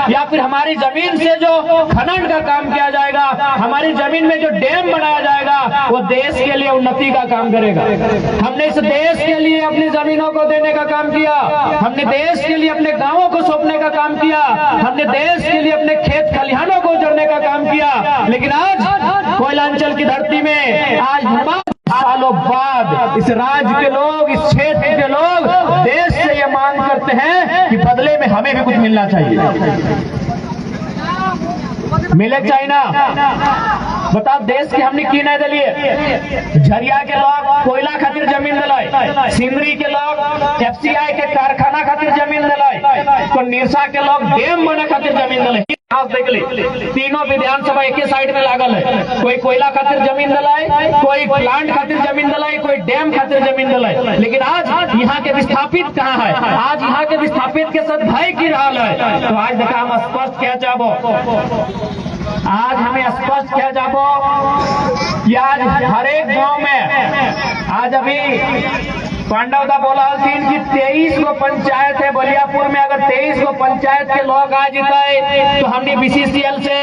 या फिर हमारी जमीन से जो खनन का काम किया जाएगा, हमारी जमीन में जो डैम बनाया जाएगा, वो देश के लिए उन्नति का काम करेगा। हमने इस देश के लिए अपनी जमीनों को देने का काम किया, हमने देश के लिए अपने गांवों को सौंपने का काम किया, हमने देश के लिए अपने खेत खलिहानों को उजड़ने का काम किया। लेकिन आज कोयलांचल की धरती में आज सालों बाद इस राज्य के लोग, इस क्षेत्र के लोग देश से ये मांग करते हैं कि बदले में हमें भी कुछ मिलना चाहिए। मिले चाइना बताओ, देश के हमने की नहीं दिलिए। झरिया के लोग कोयला खातिर जमीन दिलाए, सिमरी के लोग FCI के कारखाना खातिर जमीन दिलाए, तो निरसा के लोग डैम बने खातिर जमीन दिलाए। देख ली, तीनों विधानसभा एक ही साइड में लागल है। कोई कोयला खातिर जमीन दिलाए, कोई प्लांट खातिर जमीन दिलाए, कोई डैम खातिर जमीन दिलाए। लेकिन आज यहाँ के विस्थापित कहाँ है? आज यहाँ के विस्थापित के साथ भाई की हाल है। तो आज देखा हम स्पष्ट क्या चाहबो, आज हमें स्पष्ट क्या चाहबो कि आज हर एक गांव में आज अभी पांडवदा बोला थी कि 23 गो पंचायत है बलियापुर में। अगर 23 गो पंचायत के लोग आ जाते तो हमने BCCL से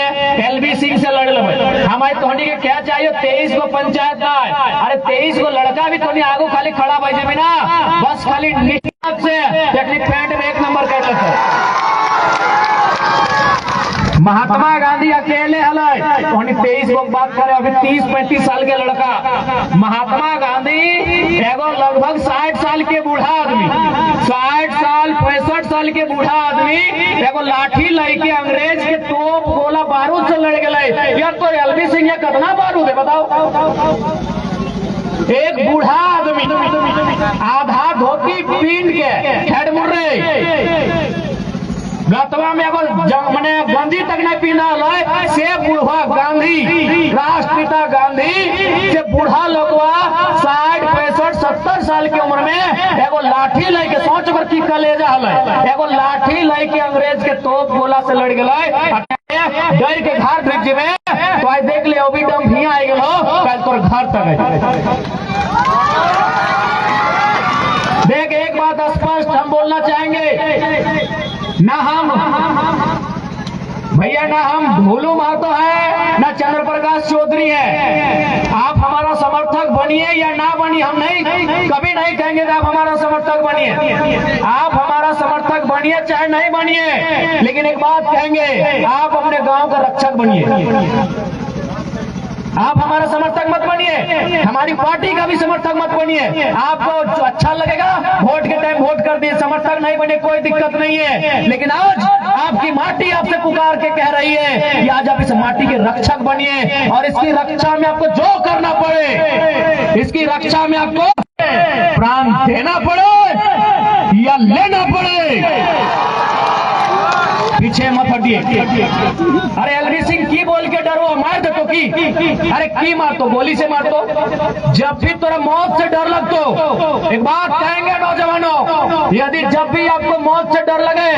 LV सिंह से लड़ लेवे। हमारे तोहनी के क्या चाहिए? 23 गो पंचायत ना है। अरे 23 गो लड़का भी तो नहीं आगू खाली खड़ा भाई जमीन बस खाली से पैंट में 1 नंबर कर लेते। महात्मा गांधी अकेले हल 23 को बात करे, अभी 30-35 साल के लड़का। महात्मा गांधी एगो लगभग 60 साल के बूढ़ा आदमी, 60 साल 65 साल के बूढ़ा आदमी एगो लाठी लेके अंग्रेज के तोप गोला बारूद से लड़ गए। यार तो LV सिंह ये कितना बारूद है बताओ? एक बूढ़ा आदमी आधा धोती पीन के हेड मुर्रे गतवा में मैंने गंजी तक नहीं पीना है से बूढ़ा गांधी, राष्ट्रपिता गांधी से बूढ़ा लोगवा 60, 65, 70 साल की उम्र में एगो लाठी लेके सोच पर की कलेजा है, एगो लाठी लेके अंग्रेज के तोप गोला से लड़ गए। डर के घर भेज में तो आज देख ले अभी दम भी आई गलो कल तोर घर तक। देख एक बात स्पष्ट हम बोलना चाहेंगे, ना हम भैया ना हम भोलू महतो है ना चंद्र प्रकाश चौधरी है। आप हमारा समर्थक बनिए या ना बनिए, हम नहीं कभी नहीं कहेंगे कि आप हमारा समर्थक बनिए। आप हमारा समर्थक बनिए चाहे नहीं बनिए, लेकिन एक बात कहेंगे, आप अपने गांव का रक्षक बनिए। आप हमारा समर्थक मत बनिए, हमारी पार्टी का भी समर्थक मत बनिए। आपको जो अच्छा लगेगा वोट के टाइम वोट कर दिए, समर्थक नहीं बने कोई दिक्कत नहीं है। लेकिन आज आपकी माटी आपसे पुकार के कह रही है कि आज आप इस माटी के रक्षक बनिए, और इसकी रक्षा में आपको जो करना पड़े, इसकी रक्षा में आपको प्राण देना पड़े या लेना पड़े, पीछे मत हटिए। अरे LV सिंह की बोल के डरो, मार दे तो की, अरे की मार तो गोली से मार तो। जब भी तोरा मौत से डर लग तो एक बात कहेंगे नौजवानों, यदि जब भी आपको मौत से डर लगे,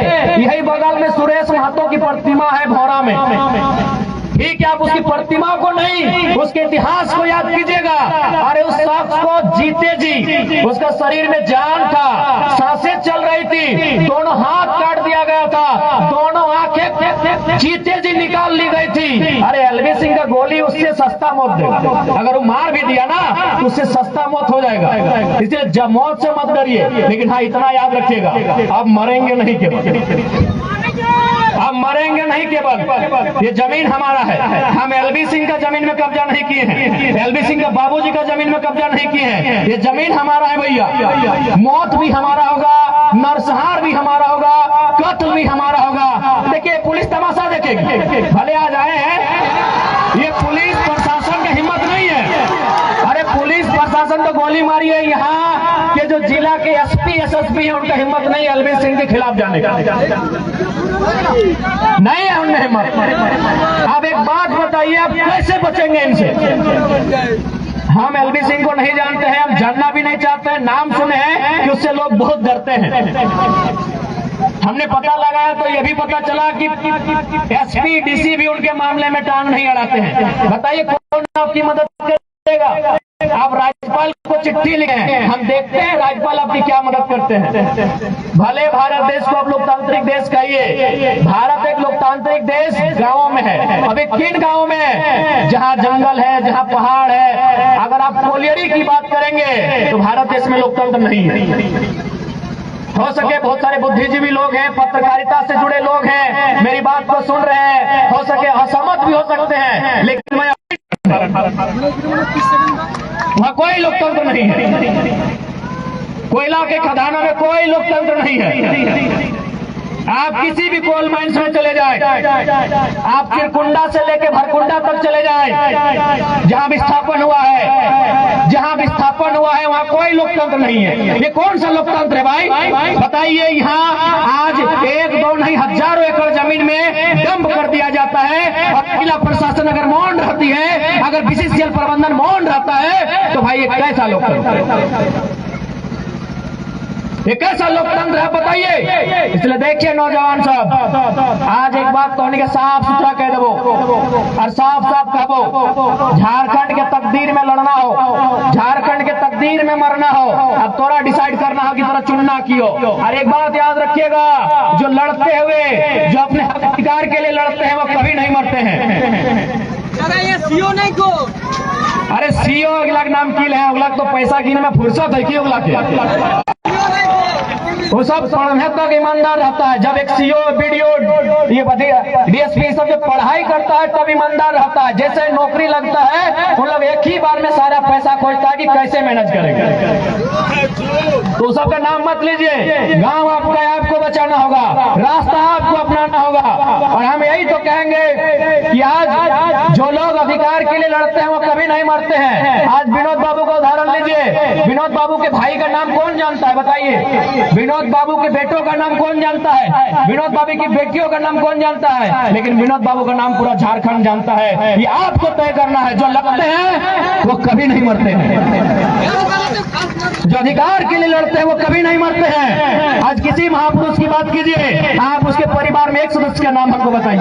यही बगल में सुरेश महतो की प्रतिमा है भौरा में, ठीक है, आप उसकी प्रतिमा को नहीं उसके इतिहास को याद कीजिएगा। अरे उस शख्स को जीते जी उसका शरीर में जान था, सांसें चल रही थी, दोनों हाथ काट दिया गया था, दोनों आंखें जीते जी निकाल ली गई थी। अरे LV सिंह का गोली उससे सस्ता मौत दे, अगर वो मार भी दिया ना तो उससे सस्ता मौत हो जाएगा। इसलिए जब मौत से मत डरिए, लेकिन हाँ इतना याद रखिएगा, आप मरेंगे नहीं केवल, हम मरेंगे नहीं केवल, ये जमीन हमारा है। हम LV सिंह का जमीन में कब्जा नहीं किए हैं, LV सिंह का बाबूजी का जमीन में कब्जा नहीं किए हैं, ये जमीन हमारा है भैया। मौत भी हमारा होगा, नरसंहार भी हमारा होगा, कत्ल भी हमारा होगा। देखिए पुलिस तमाशा देखेगी, भले आ जाए हैं, ये पुलिस प्रशासन की हिम्मत नहीं है। अरे पुलिस प्रशासन तो गोली मारी है, यहाँ के जो जिला के SP SSP है उनका हिम्मत नहीं LV सिंह के खिलाफ जाने का, नहीं है उनमें हिम्मत। अब एक बात बताइए, आप कैसे बचेंगे इनसे? हम LV सिंह को नहीं जानते हैं, हम जानना भी नहीं चाहते हैं, नाम सुने हैं कि उससे लोग बहुत डरते हैं। हमने पता लगाया तो ये भी पता चला कि SP DC भी उनके मामले में टांग नहीं अड़ाते हैं। बताइए कौन आपकी मदद करेगा? आप राज्यपाल को चिट्ठी लिखे, हम देखते हैं राज्यपाल आपकी क्या मदद करते हैं। भले भारत देश को आप लोकतांत्रिक देश कहिए, भारत एक लोकतांत्रिक देश गांवों में है। अभी किन गांवों में है? जहां जंगल है, जहां पहाड़ है। अगर आप कोलियरी की बात करेंगे तो भारत देश में लोकतंत्र नहीं है। हो सके बहुत सारे बुद्धिजीवी लोग हैं, पत्रकारिता से जुड़े लोग हैं, मेरी बात को सुन रहे हैं, हो सके असहमत भी हो सकते हैं, लेकिन मैं वहां कोई लोकतंत्र नहीं है। कोयला के खदानों में कोई लोकतंत्र नहीं है। आप किसी भी कोल माइंस में चले जाए, आप चिरकुंडा से लेकर भरकुंडा तक चले जाए, जहां विस्थापन हुआ है, जहां विस्थापन हुआ है वहां कोई लोकतंत्र नहीं है। ये कौन सा लोकतंत्र है भाई? बताइए। यहाँ आज 1-2 नहीं हजारों एकड़ जमीन में डंप कर दिया जाता है और जिला प्रशासन अगर मौन रहती है, अगर बीसीसीएल प्रबंधन मौन रहता है, तो भाई ये कैसा लोकतंत्र, ये कैसा लोकतंत्र है बताइए। इसलिए देखिए नौजवान साहब, आज एक बात तो के साफ सुथरा कह दो और साफ साफ कहो, झारखंड के तकदीर में लड़ना हो, झारखंड के तकदीर में मरना हो, अब तोरा डिसाइड करना हो कि तोरा चुनना की हो। और एक बात याद रखिएगा, जो लड़ते हुए, जो अपने अधिकार के लिए लड़ते हैं, वो कभी नहीं मरते हैं। ये सीओ नहीं को, अरे सीओ अगला नाम की है, अगला तो पैसा गिने में फुर्सत है कि अगला के वो सब पढ़ने तक ईमानदार रहता है। जब एक सीओ बीडीओ ये डीएसपी सब जब पढ़ाई करता है तब ईमानदार रहता है। जैसे नौकरी लगता है उन लोग एक ही बार में सारा पैसा खोजता है कि कैसे मैनेज करेगा। तो सबका नाम मत लीजिए, गांव आपका है, आपको बचाना होगा, रास्ता आपको अपनाना होगा। और हम यही तो कहेंगे कि आज जो लोग अधिकार के लिए लड़ते हैं वो कभी नहीं मरते हैं। आज विनोद बाबू का उदाहरण लीजिए, विनोद बाबू के भाई का नाम कौन जानता है बताइए? विनोद बाबू के बेटों का नाम कौन जानता है? विनोद बाबू की बेटियों का नाम कौन जानता है? लेकिन विनोद बाबू का नाम पूरा झारखंड जानता है। ये आपको तय करना है, जो लगते हैं वो कभी नहीं मरते हैं, जो अधिकार के लिए लड़ते हैं वो कभी नहीं मरते हैं। आज किसी महापुरुष की बात कीजिए, आप उसके परिवार में एक सदस्य का नाम हमको बताइए।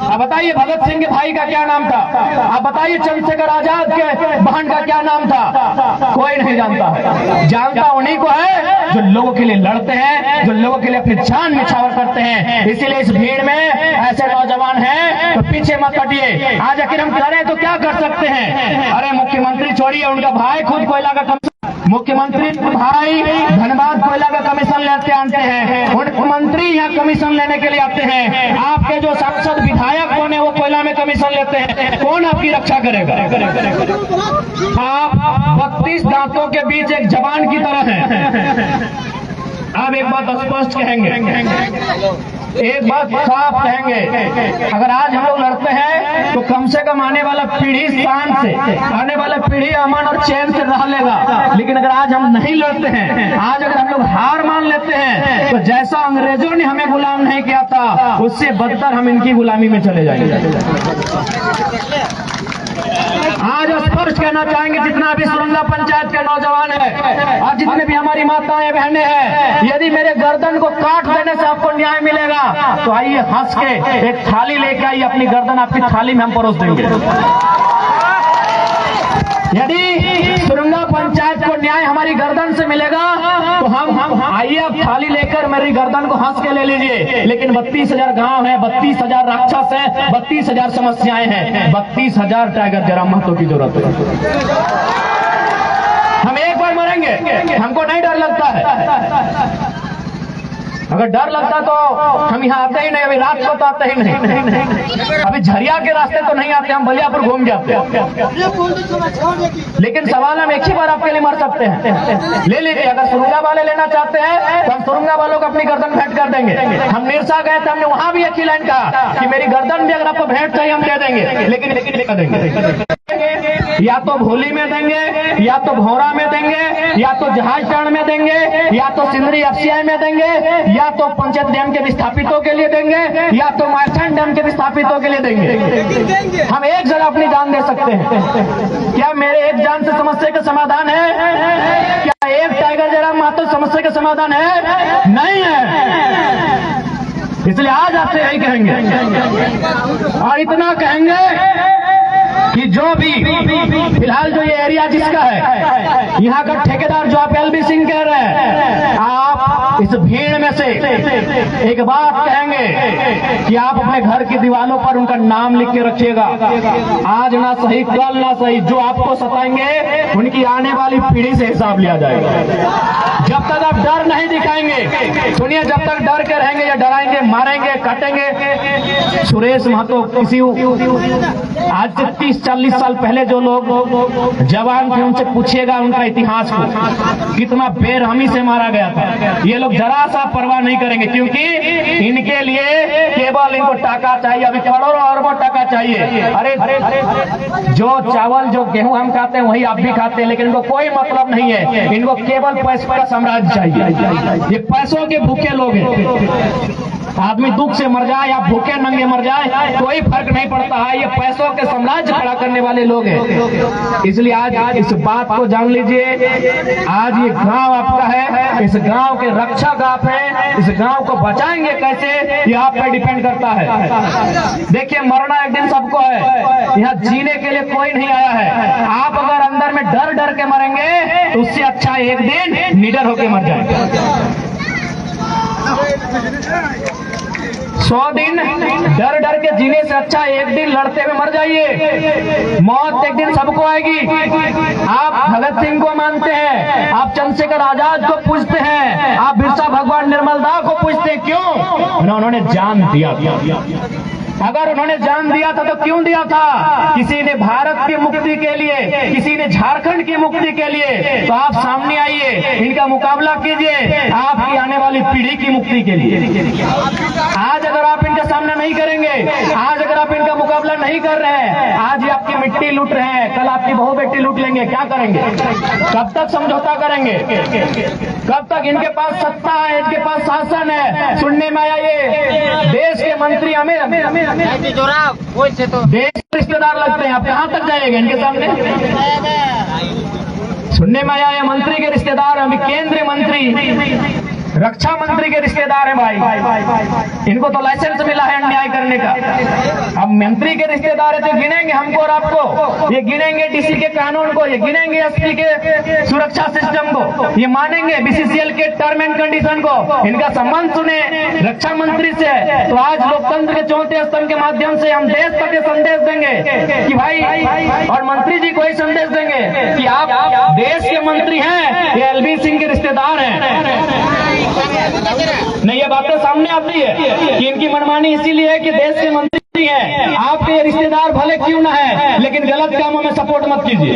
आप बताइए भगत सिंह के भाई का क्या नाम था? आप बताइए चंद्रशेखर आजाद के बहन का क्या नाम था? कोई नहीं जानता। जानता उन्हीं को है जो लोगों के लिए लड़ते हैं, जो लोगों के लिए अपनी जान निछावर करते हैं। इसीलिए इस भीड़ में ऐसे नौजवान हैं तो पीछे मत हटिए। आज आखिर हम करें तो क्या कर सकते हैं? अरे मुख्यमंत्री छोड़िए, उनका भाई खुद कोयला का मुख्यमंत्री भाई धनबाद कोयला का कमीशन लेते आते हैं, मुख्यमंत्री यहाँ कमीशन लेने के लिए आते हैं। आपके जो सांसद विधायक कौन है वो कोयला में कमीशन लेते हैं, कौन आपकी रक्षा करेगा? आप 32 दांतों के बीच एक जबान की तरह हैं। आप एक बात स्पष्ट कहेंगे, एक बात साफ कहेंगे, अगर आज हम लोग लड़ते हैं तो कम से कम आने वाला पीढ़ी शान से, आने वाला पीढ़ी अमन और चैन से रह लेगा। लेकिन अगर आज हम नहीं लड़ते हैं, आज अगर हम लोग हार मान लेते हैं, तो जैसा अंग्रेजों ने हमें गुलाम नहीं किया था उससे बदतर हम इनकी गुलामी में चले जाएंगे। आज स्पष्ट कहना चाहेंगे, जितना भी सुरंगा पंचायत के नौजवान है और जितने भी हमारी माताएं बहनें हैं, यदि मेरे गर्दन को काट देने से आपको न्याय मिलेगा तो आइए हंस के एक थाली लेके आइए, अपनी गर्दन आपकी थाली में हम परोस देंगे। यदि सुरंगा पंचायत को न्याय हमारी गर्दन से मिलेगा तो हम आइए, आप थाली लेकर मेरी गर्दन को हंस के ले लीजिए। लेकिन 32,000 गांव है, 32,000 राक्षस है, 32,000 समस्याएं हैं, 32,000 टाइगर जरा महतो की जरूरत है। हम एक बार मरेंगे, हमको नहीं डर लगता है। अगर डर लगता तो हम यहाँ आते ही नहीं, अभी रात को तो आते ही नहीं, अभी झरिया के रास्ते तो नहीं आते, हम बलियापुर घूम जाते हैं। लेकिन सवाल हम एक ही बार आपके लिए मर सकते हैं, ले लीजिए। अगर सुरंगा वाले लेना चाहते हैं तो हम सुरंगा वालों को अपनी गर्दन भेंट कर देंगे। हम निरसा गए थे, हमने वहां भी एक ही लाइन कहा कि मेरी गर्दन भी अगर आपको भेंट चाहिए हम दे देंगे, लेकिन कर देंगे। या तो भोली में देंगे, या तो भौरा में देंगे, या तो जहाज चरण में देंगे, या तो सिंदरी एफसीआई में देंगे, या तो पंचायत डैम के विस्थापितों के लिए देंगे, या तो मारसैंड डैम के विस्थापितों के लिए देंगे। हम एक जगह अपनी जान दे सकते हैं। क्या मेरे एक जान से समस्या का समाधान है? क्या एक टाइगर जरा महतो समस्या का समाधान है? नहीं है। इसलिए आज आपसे यही कहेंगे और इतना कहेंगे कि जो भी फिलहाल जो ये एरिया जिसका है, यहाँ का ठेकेदार जो आप एलबी सिंह कह रहे हैं, आप इस भीड़ में से एक बात कहेंगे कि आप अपने घर की दीवारों पर उनका नाम लिख के रखिएगा। आज ना सही कल ना सही जो आपको सताएंगे उनकी आने वाली पीढ़ी से हिसाब लिया जाएगा। जब तक आप डर नहीं दिखाएंगे, सुनिए, जब तक डर के रहेंगे या डराएंगे, मारेंगे, काटेंगे। सुरेश महतो किसी आज से 30-40 साल पहले जो लोग जवान थे उनसे पूछिएगा उनका इतिहास को, कितना बेरहमी से मारा गया था। ये लोग जरा सा परवाह नहीं करेंगे, क्योंकि इनके लिए केवल इनको टाका चाहिए, अभी करोड़ों अरबों टाका चाहिए। अरे जो चावल जो गेहूं हम खाते हैं वही आप भी खाते हैं, लेकिन इनको कोई मतलब नहीं है। इनको केवल पैसों का साम्राज्य चाहिए। ये पैसों के भूखे लोग हैं। आदमी दुख से मर जाए या भूखे नंगे मर जाए कोई फर्क नहीं पड़ता है। ये पैसों के साम्राज्य खड़ा करने वाले लोग हैं। इसलिए आज इस बात को जान लीजिए, आज ये गांव आपका है, इस गांव के रक्षक आप हैं। इस गांव को बचाएंगे कैसे, ये आप पे डिपेंड करता है। देखिए, मरना एक दिन सबको है, यहाँ जीने के लिए कोई नहीं आया है। आप अगर अंदर में डर डर के मरेंगे तो उससे अच्छा एक दिन निडर होके मर जाएंगे। 100 दिन डर डर के जीने से अच्छा एक दिन लड़ते हुए मर जाइए। मौत एक दिन सबको आएगी। आप भगत सिंह को मानते हैं, आप चंद्रशेखर आजाद को पूछते हैं, आप बिरसा भगवान निर्मलदा को पूछते हैं, क्यों? उन्होंने जान दिया। अगर उन्होंने जान दिया था तो क्यों दिया था? किसी ने भारत की मुक्ति के लिए, किसी ने झारखंड की मुक्ति के लिए। तो आप सामने आइए, इनका मुकाबला कीजिए आपकी आने वाली पीढ़ी की मुक्ति के लिए। आज अगर आप इनके सामने नहीं करेंगे, आज अगर आप इनका मुकाबला नहीं कर रहे हैं, आज ये आपकी मिट्टी लूट रहे हैं, कल आपकी बहु बेटी लूट लेंगे, क्या करेंगे? कब तक समझौता करेंगे? कब तक? इनके पास सत्ता है, इनके पास शासन है। सुनने में आया ये देश के मंत्री हमें देश रिश्तेदार लगते हैं। आप कहां तक जाएंगे इनके सामने? सुनने में आया ये मंत्री के रिश्तेदार हैं, अभी केंद्रीय मंत्री, रक्षा मंत्री के रिश्तेदार हैं भाई। इनको तो लाइसेंस मिला है अन्याय करने का। अब मंत्री के रिश्तेदार है तो गिनेंगे हमको और आपको, ये गिनेंगे डीसी के कानून को, ये गिनेंगे एसपी के सुरक्षा सिस्टम को, ये मानेंगे बीसीसीएल के टर्म एंड कंडीशन को। इनका संबंध सुने रक्षा मंत्री से, तो आज लोकतंत्र के चौथे स्तंभ के माध्यम से हम देश तक संदेश देंगे कि भाई, और मंत्री जी को ही संदेश देंगे कि आप देश के मंत्री हैं, ये एलबी सिंह के रिश्तेदार हैं। नहीं, ये बातें सामने आती है कि इनकी मनमानी इसीलिए है कि देश के मंत्री हैं। आपके रिश्तेदार भले क्यों ना है, लेकिन गलत कामों में सपोर्ट मत कीजिए।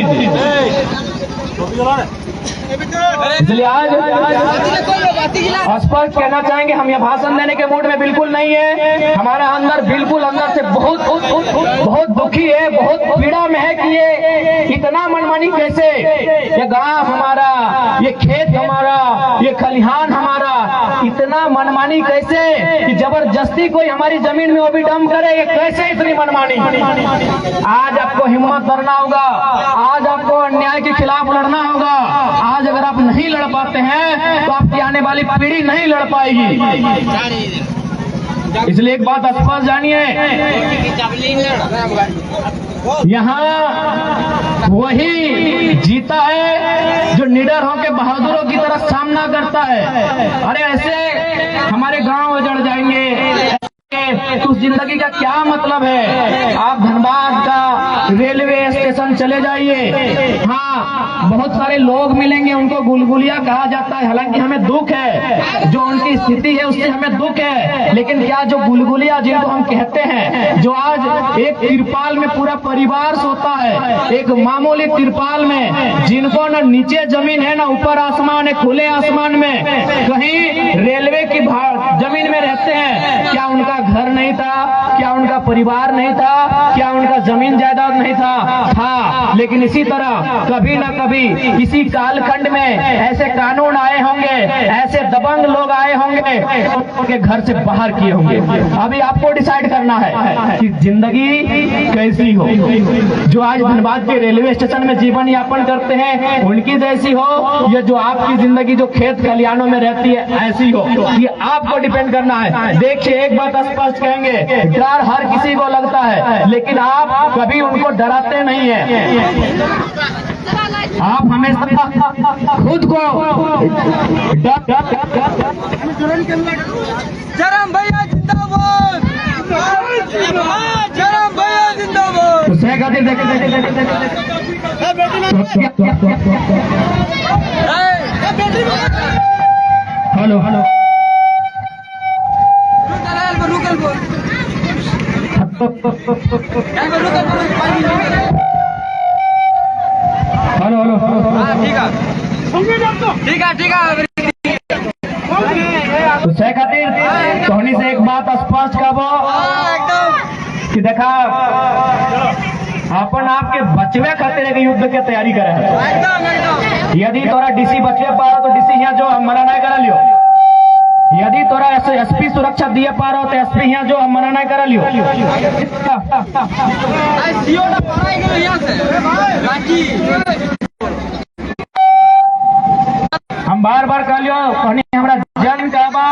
इसलिए आज स्पष्ट कहना चाहेंगे, हम ये भाषण देने के मूड में बिल्कुल नहीं है। हमारा अंदर बिल्कुल अंदर से बहुत दुखी है, बहुत पीड़ा में है कि ये इतना मनमानी कैसे, ये गांव हमारा, ये खेत हमारा, ये खलिहान हमारा, इतना मनमानी कैसे कि जबरदस्ती कोई हमारी जमीन में वो भी डंप करे, ये कैसे इतनी मनमानी? आज आपको हिम्मत करना होगा, आज आपको अन्याय के खिलाफ लड़ना होगा। आज अगर आप नहीं लड़ पाते हैं तो आपकी आने वाली पीढ़ी नहीं लड़ पाएगी। इसलिए एक बात स्पष्ट जानिए, यहाँ वही जीता है जो निडर होकर बहादुरों की तरह सामना करता है। अरे ऐसे हमारे गांव उजड़ जाएंगे, उस जिंदगी का क्या मतलब है? आप धनबाद का रेलवे स्टेशन चले जाइए, हाँ बहुत सारे लोग मिलेंगे, उनको गुलगुलिया कहा जाता है। हालांकि हमें दुख है, जो उनकी स्थिति है उससे हमें दुख है, लेकिन क्या जो गुलगुलिया जिनको हम कहते हैं, जो आज एक तिरपाल में पूरा परिवार सोता है, एक मामूली तिरपाल में, जिनको न नीचे जमीन है न ऊपर आसमान है, खुले आसमान में कहीं रेलवे की जमीन में रहते हैं, क्या उनका घर नहीं था? क्या उनका परिवार नहीं था? क्या उनका जमीन जायदाद नहीं था? लेकिन इसी तरह कभी न कभी इसी कालखंड में ऐसे कानून आए होंगे, ऐसे दबंग लोग आए होंगे, उनके घर से बाहर किए होंगे। अभी आपको डिसाइड करना है कि जिंदगी कैसी हो। जो आज धनबाद के रेलवे स्टेशन में जीवन यापन करते हैं उनकी जैसी हो, या जो आपकी जिंदगी जो खेत खलिहानों में रहती है ऐसी हो, ये आपको डिपेंड करना है। देखिए, एक बात स्पष्ट कहेंगे, डर हर किसी को लगता है, लेकिन आप कभी उनको डराते नहीं है। आप हमेशा खुद को जरम भैया जिंदाबाद, जरम भैया जिंदाबाद। हेलो हेलो हेलो हेलो ठीक है उससे खातिर तोहनी से एक बात स्पष्ट करबो कि देखा अपन आपके बचवे खातिर एक युद्ध के तैयारी करे है। यदि तोरा डीसी बचवे पारो तो डीसी यहाँ जो हम मना नहीं करा लियो। यदि तोरा एसपी सुरक्षा दिए पारो तो एसपी यहाँ जो हम मना नहीं करा लियो। हम बार बार कह लियो कहनी हमरा जन्म कहबा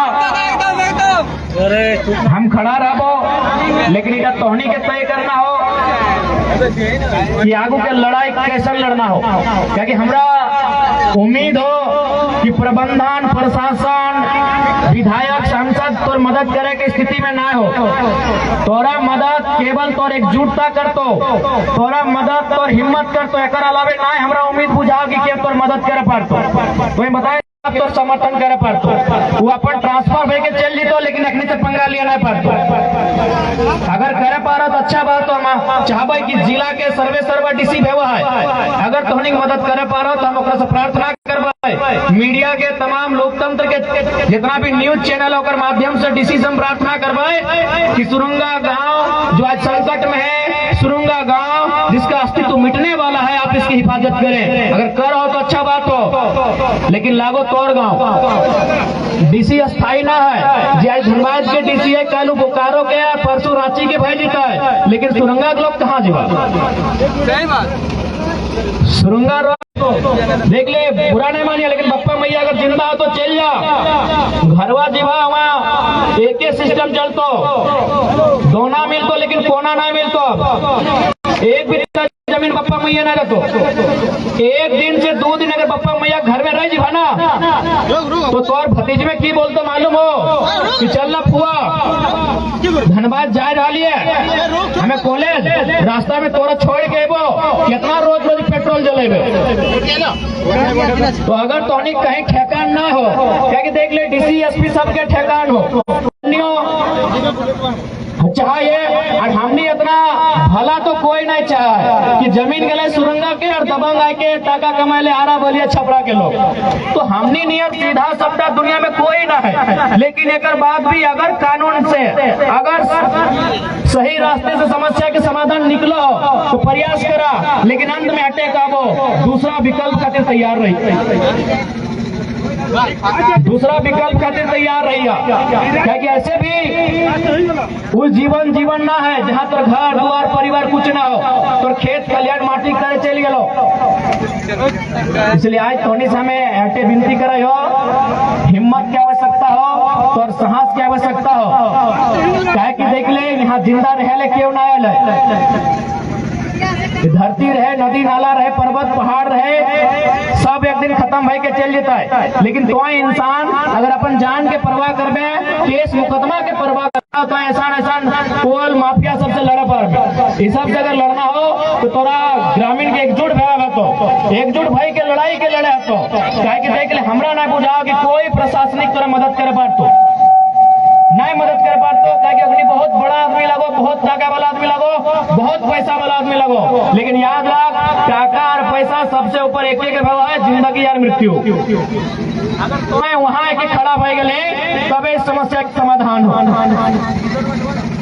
हम खड़ा रहबो, लेकिन इधर तोहनी के तय करना हो कि आगू के लड़ाई कैसे लड़ना हो। क्योंकि हमरा उम्मीद हो कि प्रबंधन प्रशासन विधायक सांसद तोर मदद करे के स्थिति में ना हो। तोरा मदद केवल तोर एकजुटता करतो, तोरा मदद तोर हिम्मत करतो, एक अलावे ना हमरा उम्मीद बुझाओ कि के तोर मदद करे पारतो। तुम्हें बताए तो समर्थन करे पारतो, वो अपन ट्रांसफर भे के चल जीतो, लेकिन अखनी से पंगा लिया नहीं पारतो। अगर करे पारो तो अच्छा बात, तो हम चाहबे कि जिला के सर्वे डीसी भेवा है। अगर तोहनी मदद करे पारो तो हम ओकरा से प्रार्थना करबे। मीडिया के तमाम लोकतंत्र के जितना भी न्यूज चैनल है माध्यम से डीसी से हम प्रार्थना करबे कि सुरुंगा गांव जो आज संकट में है, सुरुंगा गांव जिसका अस्तित्व मिटने वाला है, आप इसकी हिफाजत करें। अगर करो तो अच्छा बात हो, लेकिन लागो तोर गांव डीसी स्थायी ना है। जी आज धनबाद के डीसी है, कल बोकारो के है, परसों रांची के भेज देता है, लेकिन सुरंगा के लोग कहाँ जीवा। सही बात, सुरंगा देख ले, बुरा नहीं मानिए, लेकिन बप्पा मैया अगर जिंदा हो तो चल जा। घरवा जीवा वहाँ एक ही सिस्टम चलतो, दोना मिलतो लेकिन कोना ना मिलतो। एक भी जमीन बप्पा मैया ना रहतो, एक दिन से 2 दिन अगर बप्पा मैया घर में रह जीवा ना तो तोर भतीज में की बोलतो मालूम हो कि चलना फुआ धनबाद जा रही है हमें कॉलेज, रास्ता में तोरा छोड़ के एबो, कितना रोज रोज पेट्रोल जलेबे। तो अगर तोनी कहीं ठेकान ना हो, क्या देख ले डीसी एसपी सबके ठेकान हो चाहिए। और हमने इतना भला तो कोई नहीं चाहा कि जमीन गले सुरंगा के और दबंग आए के टाका कमाए ले आरा बोलिए छपरा के लोग। तो हमने नियत सीधा सबका दुनिया में कोई ना है, लेकिन एक बात भी अगर कानून से अगर सही रास्ते से समस्या के समाधान निकलो तो प्रयास करा, लेकिन अंत में अटैक आवो दूसरा विकल्प खातिर तैयार रही, दूसरा विकल्प खातिर तैयार रहिए। क्योंकि ऐसे भी वो जीवन ना है जहाँ तोर घर द्वार परिवार कुछ ना हो, तोर खेत खलियान माटी करे चल गलो। इसलिए आज तोनी से हमें ऐसे विनती करे हो, हिम्मत की आवश्यकता हो, तोर साहस की आवश्यकता हो। क्या कि देख ले यहाँ जिंदा रहे ले क्यों ना आए, धरती रहे, नदी नाला रहे, पर्वत पहाड़ रहे, सब एक दिन खत्म भई के चल जाता है। लेकिन तो इंसान अगर अपन जान के परवाह करबे, केस मुकदमा के परवाह करता तो ऐसा कोल माफिया सबसे लड़े पर इस सब से अगर लड़ना हो तो तोरा ग्रामीण के एकजुट भय तो एकजुट भाई के लड़ाई के लड़े तो क्या कि देख ले हमरा ना बुझाओ कि कोई प्रशासनिक तोरा मदद करे पार तो नहीं मदद कर पाते, ताकि बहुत बड़ा आदमी लगो, बहुत टाका वाला आदमी लगो, बहुत पैसा वाला आदमी लगो, लेकिन याद रख टाका और पैसा सबसे ऊपर एक के भाव है, जिंदगी और मृत्यु। मैं वहां एक खड़ा भय गए तब इस समस्या का समाधान हो।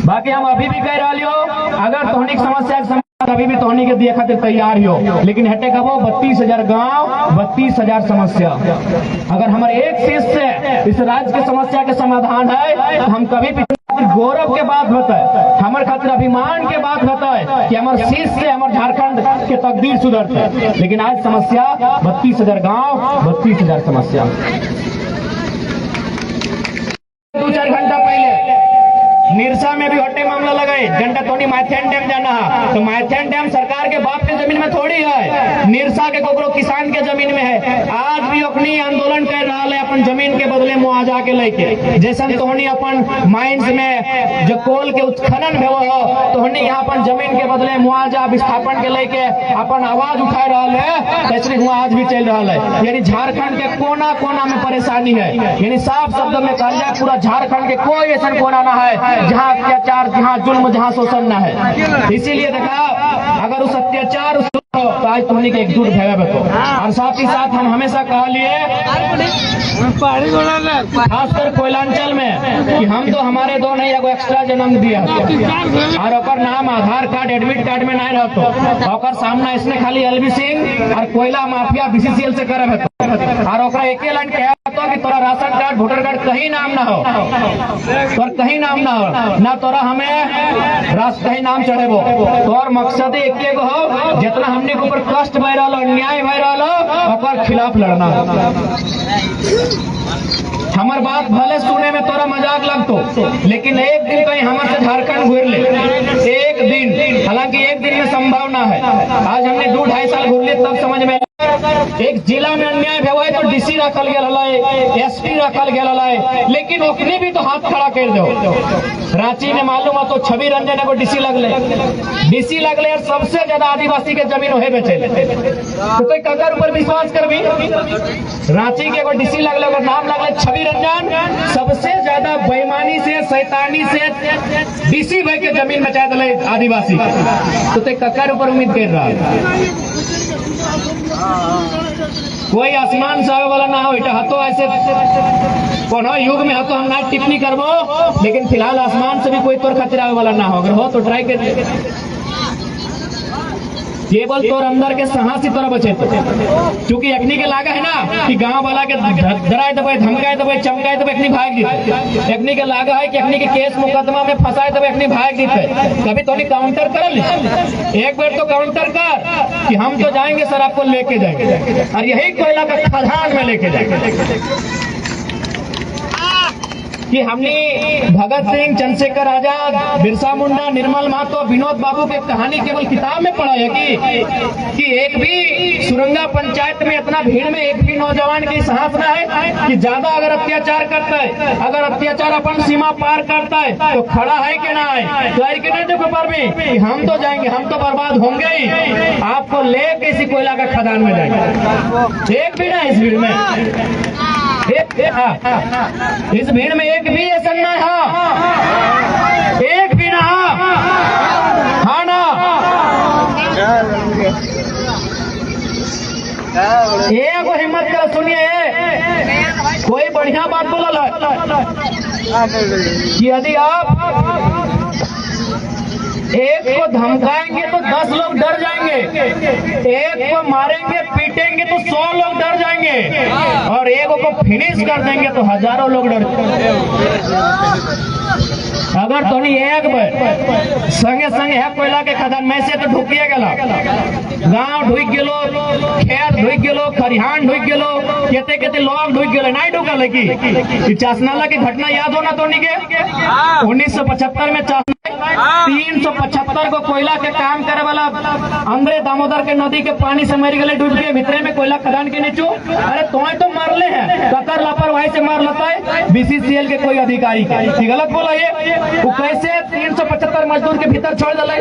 बाकी हम अभी भी कह रही हो, अगर तोहनी समस्या के अभी भी तोहनी के दिए खातिर तैयार हो, लेकिन हटे कबो 32,000 गांव 32,000 समस्या। अगर हमारे एक चीज से इस राज्य की समस्या के समाधान है तो हम कभी भी गौरव के बात बताए, हमारे खातिर अभिमान के बात बताए कि हमारे शीश से हमारे झारखंड के तकदीर सुधरते। लेकिन आज समस्या 32,000 गांव 32,000 समस्या। 2-4 घंटा पहले निरसा में भी हटे मामला लगा गए घंटा थोड़ी माइथेन डैम जाना है, तो माइथेन डैम सरकार के बाप के जमीन में थोड़ी है, निरसा के कोकरो किसान के जमीन में है। आज भी अपनी आंदोलन कर रहा है अपन जमीन के बदले मुआवजा के लेके। जैसे तोहनी अपन माइंस में जो कोल के उत्खनन भेव हो, तोहनी यहाँ अपन जमीन के बदले मुआवजा विस्थापन के लेके अपन आवाज उठा रहा है, ऐसे हुआ आज भी चल रहा है। यानी झारखंड के कोना कोना में परेशानी है। यानी साफ शब्द में कहा जाए पूरा झारखंड के कोई ऐसा कोना ना है जहाँ अत्याचार, जहाँ जुल्म, जहाँ शोषण ना है। इसीलिए देखा अगर उस अत्याचार तो आज तुमने के एकजुट भेवे तो। और साथ ही साथ हम हमेशा कहा लिए खासकर कोयलांचल में कि हम तो हमारे दो नहीं एगो एक्स्ट्रा जन्म दिया और ओकर नाम आधार कार्ड एडमिट कार्ड में नहीं रहतो, ओकर सामना इसने खाली एलबी सिंह और कोयला माफिया बीसीसीएल से करे और ओकरा एके लाइन कहा कि तोरा राशन कार्ड वोटर कार्ड कहीं नाम ना हो, तोर कहीं नाम ना हो ना, तोरा हमें कहीं नाम चढ़ेबो। तोर मकसद एक हो जितना हमने के ऊपर कष्ट भय रहा, अन्याय भय रहा, ओकर खिलाफ लड़ना। हमार बात भले सुने में तोरा मजाक लगतो, लेकिन एक दिन कहीं हमारे से झारखंड घूर ले, एक दिन, हालांकि एक दिन में संभावना है। आज हमने 2-2.5 साल घूर लिए तब समझ में एक जिला में अन्याय हुआ है तो डीसी रखल गया, एसपी रखल गया, लेकिन ओकने भी तो हाथ खड़ा कर दो। रांची में मालूम है तो छवि रंजन एगो डीसी लगले और सबसे ज्यादा आदिवासी के जमीन वही बेचे, तो ककर ऊपर विश्वास करबी। रांची के एगो डीसी लगले, नाम लगले छवि रंजन, सबसे ज्यादा बेईमानी से, शैतानी से डीसी भाई के जमीन बचा दिले आदिवासी, तो ककर ऊपर उम्मीद कर रहा है। कोई आसमान से आवे वाला ना हो, इटा हतो ऐसे कोनो युग में हतो हम ना टिप्पणी करबो, लेकिन फिलहाल आसमान से भी कोई तोर खातिर आवे वाला ना हो। अगर हो तो ट्राई कर, केवल तोर अंदर के साहसी तरह बचे तो, क्योंकि अखनी के लागा है ना कि गांव वाला के डराए दबे, धमकाए दबे, चमकाए दबे, अखनी भाग जीते। अखनी के लागा है कि अखनी के केस मुकदमा में फंसाए दबे, अखनी भाग जीते। कभी तो नहीं काउंटर कर, एक बार तो काउंटर कर कि हम तो जाएंगे सर, आपको लेके जाएंगे और यही कोयला का खदान में लेके जाएंगे। कि हमने भगत सिंह, चंद्रशेखर आजाद, बिरसा मुंडा, निर्मल महतो, विनोद बाबू की कहानी केवल किताब में पढ़ा है कि एक भी सुरंगा पंचायत में इतना भीड़ में एक भी नौजवान की साहस ना है कि ज्यादा अगर अत्याचार करता है, अगर अत्याचार अपन सीमा पार करता है तो खड़ा है कि ना है, कह के नहीं देखो पर भी हम तो जाएंगे, हम तो बर्बाद होंगे ही, आपको लेके इसी कोयला का खदान में जाएंगे। एक भी ना इस भीड़ में, इस भीड़ में एक भी ऐसा ना है, एक भी ना, हाँ ना, एक हिम्मत कर सुनिए, कोई बढ़िया बात बोला कि यदि आप एक को धमकाएंगे तो 10 लोग डर जाएंगे, एक को मारेंगे पीटेंगे तो 100 लोग डर जाएंगे, और एक को फिनिश कर देंगे तो हजारों लोग डर जाएंगे। अगर तो नहीं एक बार संगे संगे है कोयला के खदान में से तो ढुकिए गला, गांव ढुक गेलो, खेत ढुक गेलो, खरिहान ढुक गेलो, केते केते लोग ढुक गेलो, नहीं ढुकल है कि चासनाला की घटना याद हो ना तो नहीं के 1975 में 375 को कोयला के काम करे वाला अंग्रेज दामोदर के नदी के पानी से मर गए, डूब के भीतरे में कोयला खदान के नीचू। अरे तो मरले हैं, कतर लापरवाही से मार लेता है बीसीसीएल के कोई अधिकारी के, गलत बोला ये। वो कैसे 375 मजदूर के भीतर छोड़ दिले,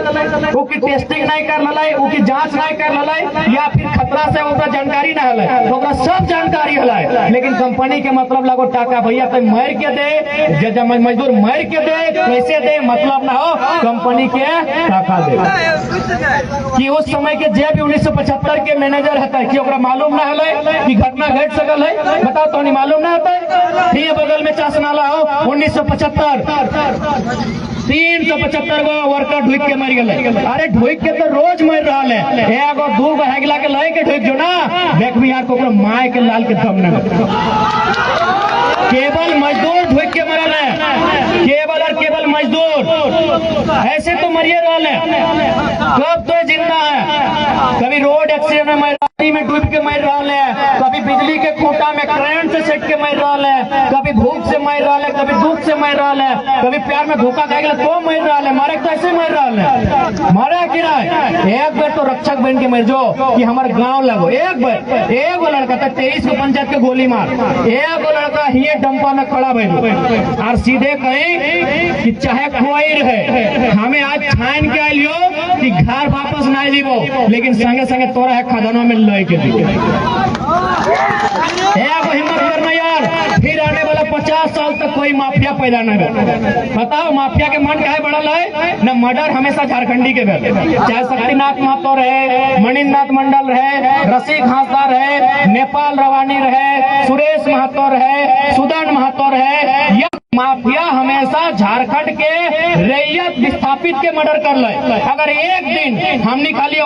वो की टेस्टिंग नहीं कर ललाई, वो की जांच नहीं कर ललाई, या फिर खतरा से ओकरा जानकारी ना हले, ओकरा सब जानकारी हले, लेकिन कंपनी के मतलब लगो टाका। भैया तो मर के दे, जब मजदूर मर के दे कैसे दे, मतलब ना हो, कंपनी के टाका दे। कि उस समय के जे भी 1975 के मैनेजर है कि ओकरा मालूम ना हले कि घटना घट सकल है, बताओ तो नहीं मालूम ना होता। ये बगल में चासनाला हो 1975 375 गो वर्कर ढुक के मर गए। अरे ढुक के तो रोज मर रहा है, एगो दूगो हैगला के लय के ढुक जो ना देख भी यार को माय के लाल के दम न, केवल मजदूर ढुक के मरल है, केवल और केवल मजदूर, ऐसे तो मरिए रहा है। कब तो जिंदा है, कभी रोड एक्सीडेंट में मर में डूब के मर रहा है, कभी बिजली के खूंटा में करंट से सेट के मर रहा है, कभी भूख से मर रहा है, कभी दुख से मर रहा है, कभी प्यार में धोखा खाएगा तो मर रहा है, मारे तो ऐसे मर रहा है, मारे कि नहीं। एक बार तो रक्षक बन के मर जाओ कि हमारे गांव लगो। एक बार एक वो लड़का था 23 को पंचायत के गोली मार, एक वो लड़का ही डंपा में खड़ा बैठो और सीधे कहीं कि चाहे कोई रहे हमें आज छान के आइलियो कि घर वापस ना जीवो, लेकिन संगे संगे तोरा है खदानों में लय के दिखे। हिम्मत करना यार, फिर आने वाला 50 साल तक कोई माफिया पैदा न हो। बताओ माफिया के मन काहे बढ़ल है न? मर्डर हमेशा झारखंडी के घर, चाहे शक्तिनाथ महतो रहे, मणिनाथ मंडल रहे, रसिक हांसदा रहे, नेपाल रवानी रहे, सुरेश महतो रहे, सुदन महतो रहे, यह माफिया हमेशा झारखंड के रैयत विस्थापित के मर्डर कर ले। अगर एक दिन हमने खाली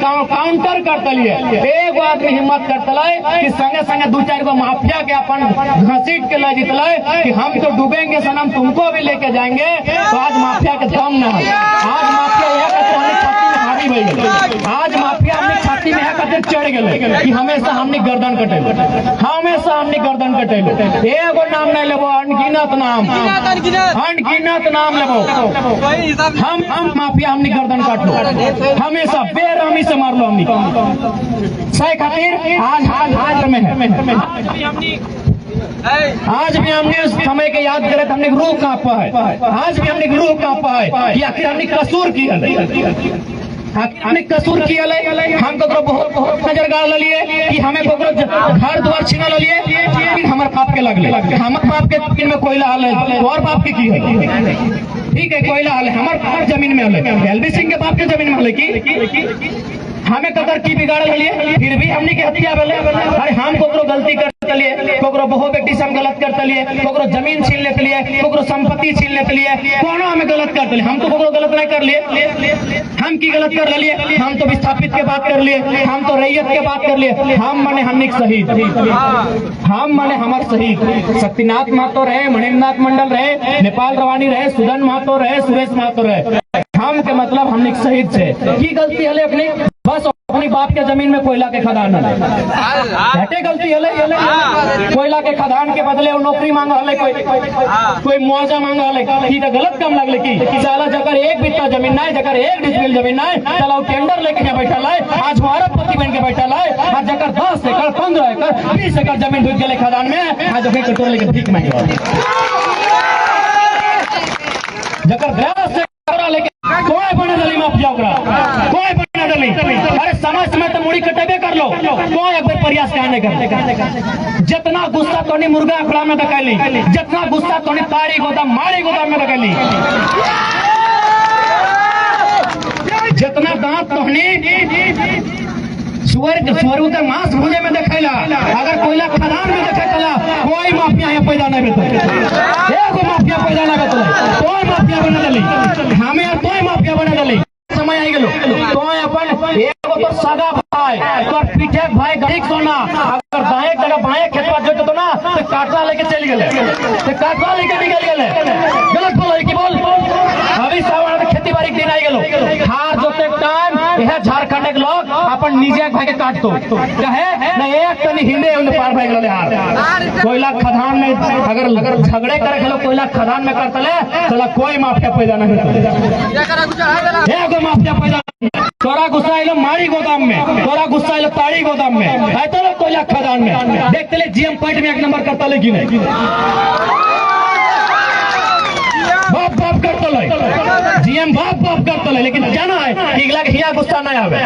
काउंटर कर तलिए, एक आदमी हिम्मत कर तले कि संगे संगे 2-4 गो माफिया के अपन घसीट के ले जीतले कि हम तो डूबेंगे सनम तुमको भी लेके जाएंगे, तो आज माफिया के दम न है। आज माफिया यह छाती में हावी भई गए, आज माफिया हमने छाती में कहते चढ़ गए कि हमेशा हमने गर्दन कटेलो, हमेशा हमने गर्दन कटेलो। एगो नाम नहीं लेबो, अनगिनत नाम, अनगिनत नाम लेबो। हम माफिया हमने गर्दन काट लो, हमेशा बेरहमी से मार लो हमने सही खातिर। आज में है, आज भी हमने उस समय के याद करे तो हमने रूह कांपा है, आज भी हमने रूह कांपा है कि आखिर हमने कसूर किया हमने कसूर किया हम ककरो बहुत नजर गाड़ लिए कि हमें ककरो घर द्वार छीना लिए, लेकिन हमारे बाप के लगले, हमारे बाप के जमीन में कोयला हाल है और बाप के की है, ठीक है कोयला हाल है हमारे जमीन में हाल, एलबी सिंह के बाप के जमीन में हाल की हमें कदर की बिगाड़ लिए, फिर भी हमने की हत्या बोले। अरे हम कोकरो गलती करते लिए, कोकरो बहु बेटी से हम गलत करते लिए, कोकरो जमीन छीन लेते लिए, कोकरो संपत्ति छीन लेते लिए, कोनो हमें गलत करते लिए। हम तो कोकरो गलत नहीं कर लिए, हम की गलत कर लिए, हम तो विस्थापित के बात कर लिए, हम तो रैयत के बात कर लिए। हम माने हमने शहीद, हम माने हमारे शहीद शक्तिनाथ महतो रहे, मणिनाथ मंडल रहे, नेपाल रवानी रहे, सुदन महतो रहे, सुरेश महतो रहे। हम के मतलब हमने शहीद से की गलती हले अपनी, बस अपनी बाप के जमीन में कोयला के खदान हटे गलती हले, कोयला के खदान के बदले वो नौकरी मांग हले, कोई मुआवजा मांग हले, की तो गलत काम लगले की साला जकर एक बित्ता जमीन ना, जकर 1 डिसमिल जमीन ना, चला टेंडर लेके यहाँ बैठा है, आज वो अरबपति बन के बैठा है, आज जकर 10 एकड़ 15 एकड़ 20 एकड़ जमीन ढुक गए खदान में, आज अपने कटोर लेके भीख मांगे, जकर 10 लेके कोई बने दली माफिया कोई बने दली। अरे समाज में तो मुड़ी कटेबे कर लो, कोई एक बार प्रयास कहने कर। जितना गुस्सा तोनी मुर्गा अखड़ा में दकैली, जितना गुस्सा तोनी ताड़ी गोदाम माड़ी गोदाम में दकैली, जितना दांत तोहनी सुअर के मांस भूजे में देखैला, अगर कोयला खदान में देखेला कोई माफिया यहाँ पैदा नहीं बेतो, एगो माफिया पैदा नहीं बेतो, कोई माफिया बना दली, हमें यार कोई माफिया बना दली। समय आई गेलो तो अपन एगो तो सगा भाई तो पीछे भाई गरीब सोना, अगर दाएं जगह बाएं खेतवा जोत तो ना तो काटवा लेके चल गेले, तो काटवा लेके निकल गेले, गलत बोल की बोल। अभी सावन खेती बाड़ी दिन आई गेलो, हार जोते टाइम यह झारखंड के लोग अपन निजे भाई के काट दो कहे ना, एक तनी हिंदे उन्हें पार भाई गेले हार। कोयला खदान में अगर झगड़े करे खेलो कोयला खदान में करतले चला कोई माफिया पैदा नहीं होता, माफिया पैदा। तोरा गुस्सा आइलो माड़ी गोदाम में, तोरा गुस्सा आइलो ताड़ी गोदाम में, आते लोग कोयला खदान में देखते ले जीएम पॉइंट में 1 नंबर करता लेकिन बाप बाप करता ले, जीएम बाप बाप करता ले, लेकिन जाना है कि हिया गुस्सा नहीं आवे।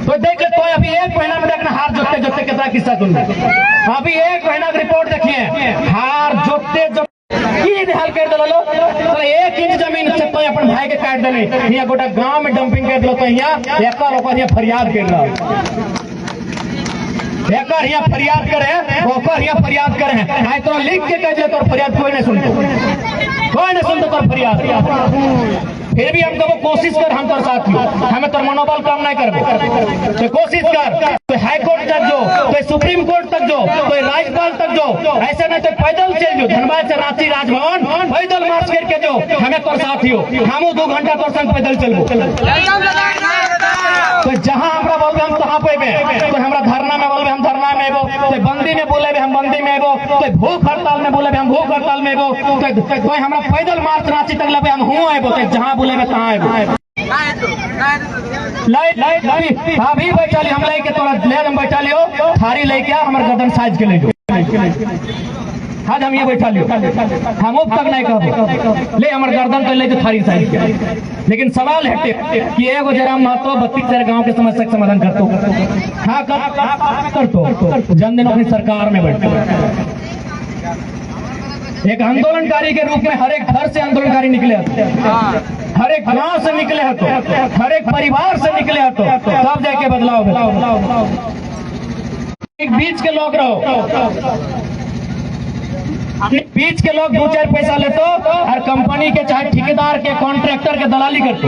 तो देख ले, तो अभी 1 महीना में देखना हार जोतते जोतते कितना किस्सा सुन, अभी 1 महीना की रिपोर्ट देखिए, हार जोतते जोतते हाल कर दिलो, 1 इंच जमीन से तो अपन भाई के काट दिले, यहाँ गोटा गांव में डंपिंग कर दिलो, तो यहाँ फरियाद कर रहा यहाँ फरियाद करे, यहाँ फरियाद करे, तो लिख के कह दिया तो फरियाद कोई नहीं सुनते, कोई नहीं सुनते तो फरियाद। फिर भी हम कब कोशिश कर, हम तो साथ हमें तो मनोबल कम नहीं कर, कोशिश कर। तो हाई कोर्ट तक जो, तो सुप्रीम कोर्ट तक जो, तो राज्यपाल तक जो, ऐसे नहीं तो पैदल चल जो धनबाद से रांची राजभवन पैदल मार्च करके जो हमें तो साथी हो हम 2 घंटा तो संग पैदल चलबो। तो जहाँ हमरा बोलबे हम तहाँ पेबे, तो हमरा धरना में बोलबे हम धरना में एबो, तो बंदी में बोलेबे हम बंदी में एबो, तो भूख हड़ताल में बोलेबे हम भूख हड़ताल में एबो, तो हमरा पैदल मार्च रांची तक लेबे हम हुआ एबो, तो जहाँ बोलेबे तहाँ एबो। अभी बैठा ली हम लेके तोरा ले हम बैठा लियो थारी लेके हमारे गर्दन साइज के ले जो आज हम ये बैठा लियो हम अब तक नहीं कहबो ले हमारे गर्दन तो ले जो थारी साइज के। लेकिन सवाल है कि एगो जरा महतो 32 गांव के समस्या का समाधान करतो हाँ करतो जन दिन अपनी सरकार में बैठो एक आंदोलनकारी के रूप में हर एक घर से आंदोलनकारी निकले हर एक गांव से निकले तो हर एक परिवार से निकले तो तब जाके बदलाव। एक बीच के लोग रहो बीच के लोग 2-4 पैसा लेते और कंपनी के चाहे ठेकेदार के कॉन्ट्रैक्टर के दलाली करते।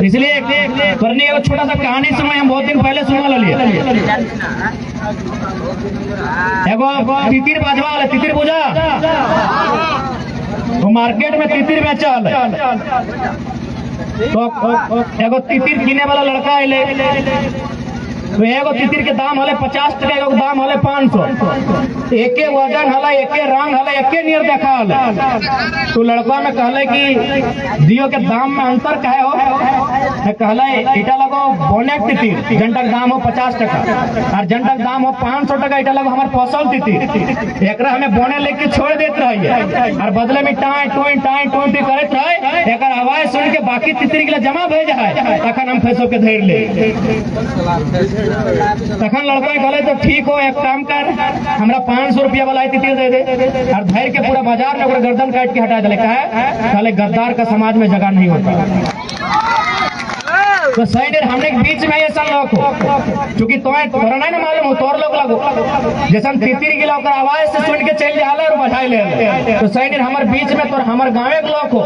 इसलिए करनी एक छोटा सा कहानी सुना हम बहुत दिन पहले सुना लिया। एगो तितिर बाजवा वाला तितिर बुझा वो मार्केट में तितिर बेचल तो एगो तितिर किने वाला लड़का आइले तो एगो तितिर के दाम हले 50 टका एगो दाम हले 500 एके वजन हला एके रंग हला एके नियर देखा हला। तो लड़का में कहले कि दियो के दाम में अंतर काहे हो कहले इटा लगो बोनेट तितिर जंटक दाम हो 50 टका और जंटक दाम हो 500 टका इटा लगो हमार फसल तितिर एकरा हमें बोने लेके छोड़ देत रही और बदले में टाई टोई करत रहे एकर आवाज सुन के बाकी तितिर के जमा भेज है तखन हम फैसो के धैर ले तखन लड़का कहले तो ठीक हो एक काम कर हमरा 500 रुपया वाला तितिर दे दे और धैर के पूरा बाजार में गर्दन काट के हटा दे कहले गद्दार का समाज में जगह नहीं होता। तो सही हमने बीच में ऐसा लोग हो क्योंकि तोरा नहीं ना मालूम हो तोर लोग लगो जैसा तितिर गिला आवाज से सुन के चल जाला और बधाई ले तो सही हमारे बीच में तो हमारे गाँव के लोग हो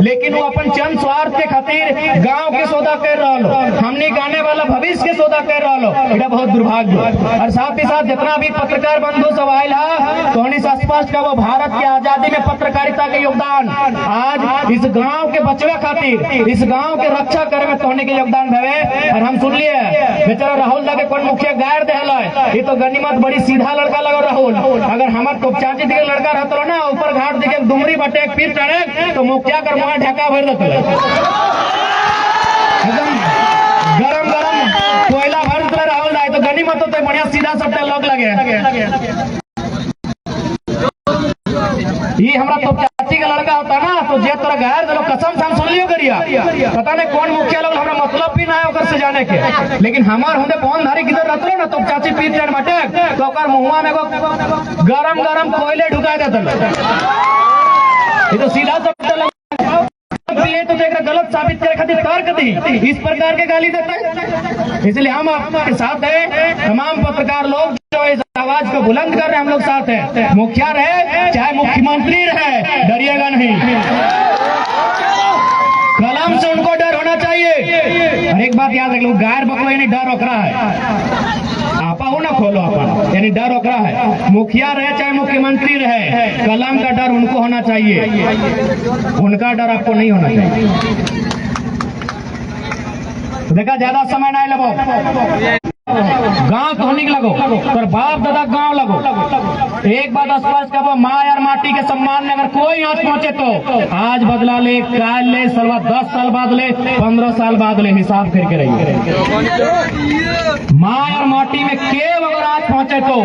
लेकिन वो अपन चंद स्वार्थ के खातिर गाँव के सौदा कर रहा हमने गाने वाला भविष्य के सौदा कर रहा ये बहुत दुर्भाग्य। और साथ ही साथ जितना भी पत्रकार बंधु सब आयल है तो स्पष्ट का वो भारत की आजादी में पत्रकारिता के योगदान आज इस गाँव के बचवे खातिर इस गाँव के रक्षा करे में तोहने के योगदान भवे। और हम सुन लिए बेचारा राहुल दा के कौन मुखिया गायर दे ये तो गनीमत बड़ी सीधा लड़का लगा राहुल अगर हमारे तो चाची दिखे लड़का रहता ना ऊपर घाट दिखे डुमरी बटे एक पीर चढ़े तो मुखिया कर वहां ढका भर देते एकदम गरम कोयला भर देते राहुल दा तो गनीमत होते बढ़िया सीधा सट्टा लोग लगे। ये हमारा तो चाची का लड़का होता ना तो जे तोरा गैर दिलो कसम से हम सुन लियो करिया पता नहीं कौन मुखिया लोग हमरा मतलब भी ना है ओकर से जाने के लेकिन हमार होंदे कौन धारी किधर रहतो ना तो चाची पीर चढ़ बाटे तो ओकर मुंहवा में गरम कोयले ढुका देत ये तो सीधा सब ये तो देख गलत साबित करे खातिर तर्क दी इस प्रकार के गाली देते हैं। इसलिए हम आपके साथ हैं तमाम पत्रकार लोग जो इस आवाज को बुलंद कर रहे हैं हम लोग साथ हैं मुखिया रहे चाहे मुख्यमंत्री रहे डरिएगा नहीं कलम से उनको डर होना चाहिए। और एक बात याद रख लो गायर बकरो यानी डर रोक रहा है आपा हो ना खोलो आपा यानी डर रोक रहा है मुखिया रहे चाहे मुख्यमंत्री रहे कलम का डर उनको होना चाहिए उनका डर आपको नहीं होना चाहिए। देखा ज्यादा समय नहीं लगो गांव तो नहीं लगो पर बाप दादा गांव लगो एक बात स्पष्ट करो माँ और माटी के सम्मान में अगर कोई आंच पहुंचे तो आज बदला ले काल ले सलवा 10 साल बाद ले 15 साल बाद ले हिसाब करके रहिए। माँ और माटी में केव अगर आंच पहुंचे तो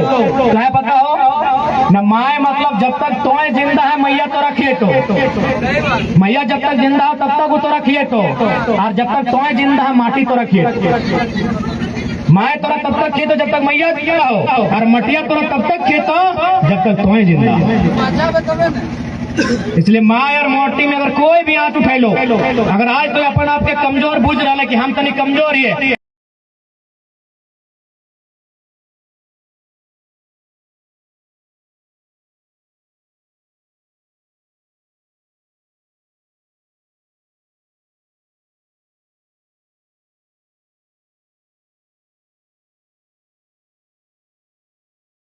क्या पता हो न माए मतलब जब तक तोए जिंदा है मैया तो रखिए तो मैया जब तक जिंदा हो तब तक वो तो रखिए तो और जब तक तोए जिंदा है माटी तो रखिए माए तोरा तब तक खेतो जब तक मैया जिंदा हो और मटिया तोरा तब तक खेतो जब तक तुम्हें जिंदा हो। इसलिए माए और मोटी में अगर कोई भी हाथ उठा लो अगर आज तो अपन आपके कमजोर बुझ रहा है कि हम तनी कमजोर ही है